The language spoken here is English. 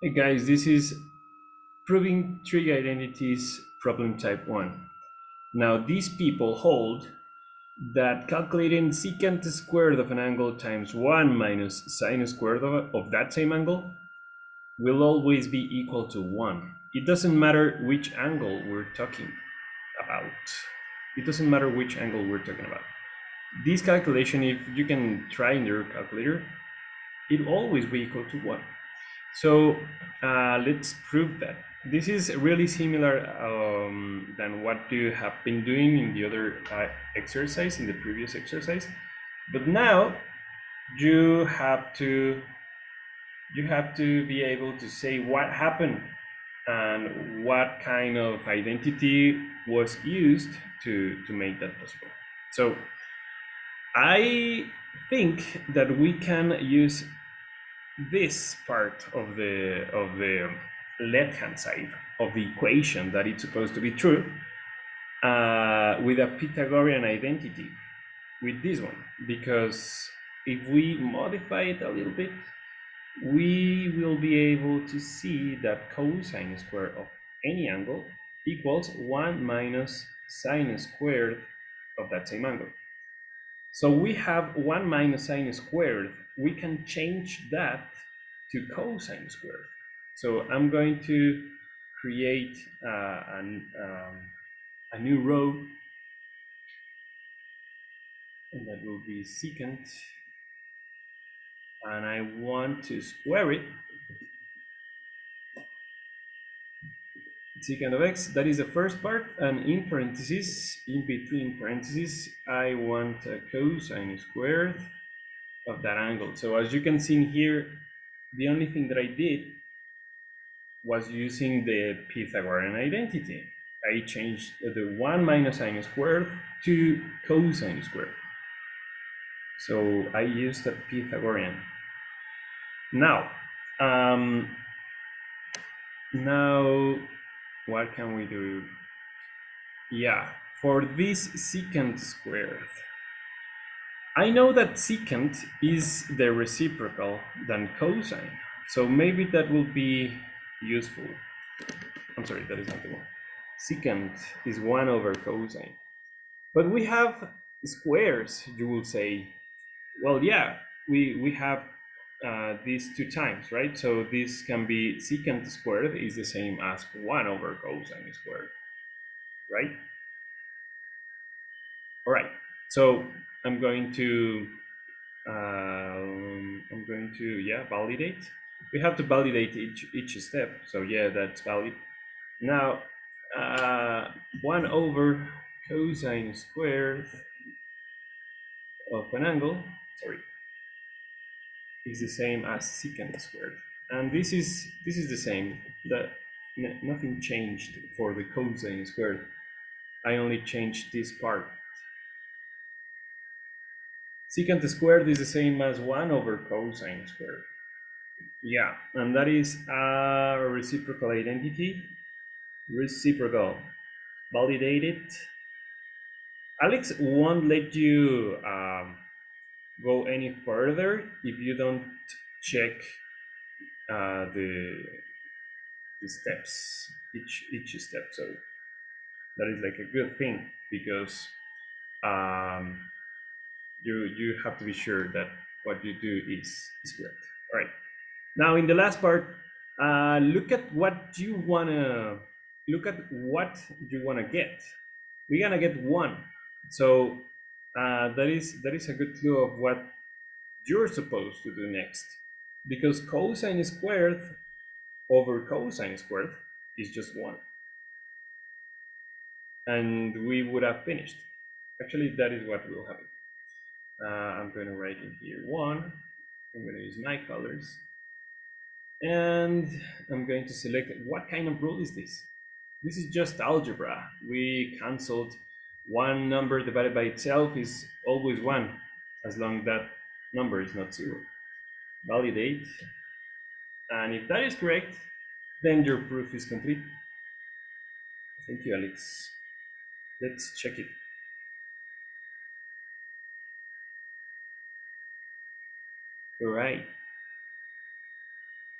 Hey guys, this is proving trig identities problem type 1. Now these people hold that calculating secant squared of an angle times 1 minus sine squared of that same angle will always be equal to 1. It doesn't matter which angle we're talking about. It doesn't matter which angle we're talking about. This calculation, if you can try in your calculator, it will always be equal to 1. So let's prove that. This is really similar than what you have been doing in the other exercise, in the previous exercise. But now you have to be able to say what happened and what kind of identity was used to make that possible. So I think that we can use this part of the left hand side of the equation that it's supposed to be true with a Pythagorean identity with this one, because if we modify it a little bit, we will be able to see that cosine squared of any angle equals 1 minus sine squared of that same angle. So we have 1 minus sine squared. We can change that to cosine squared. So I'm going to create a new row, and that will be secant, and I want to square it. Secant of x, that is the first part, and in parentheses, in between parentheses, I want a cosine squared of that angle. So as you can see here, the only thing that I did was using the Pythagorean identity. I changed the 1 minus sine squared to cosine squared. So I used the Pythagorean. Now, what can we do? Yeah, for this secant squared, I know that secant is the reciprocal than cosine. So maybe that will be useful. I'm sorry, that is not the one. Secant is 1 over cosine. But we have squares, you will say. Well, yeah, we have these 2 times, right? So this can be secant squared is the same as 1 over cosine squared, right? All right, so I'm going to validate. We have to validate each step. So yeah, that's valid. Now, 1 over cosine squared of an angle, is the same as secant squared. And this is the same. That nothing changed for the cosine squared. I only changed this part. Secant squared is the same as 1 over cosine squared. Yeah, and that is a reciprocal identity. Reciprocal. Validated. Alex won't let you go any further if you don't check the steps, each step. So that is like a good thing, because you have to be sure that what you do is correct. All right. Now in the last part, look at what you wanna get. We're gonna get 1. So that is a good clue of what you're supposed to do next, because cosine squared over cosine squared is just 1, and we would have finished. Actually, that is what will happen. I'm going to write in here 1. I'm going to use my colors, and I'm going to select what kind of rule is this. This is just algebra. We canceled 1 number divided by itself is always 1, as long as that number is not 0. Validate, and if that is correct, then your proof is complete. Thank you, Alex. Let's check it. All right.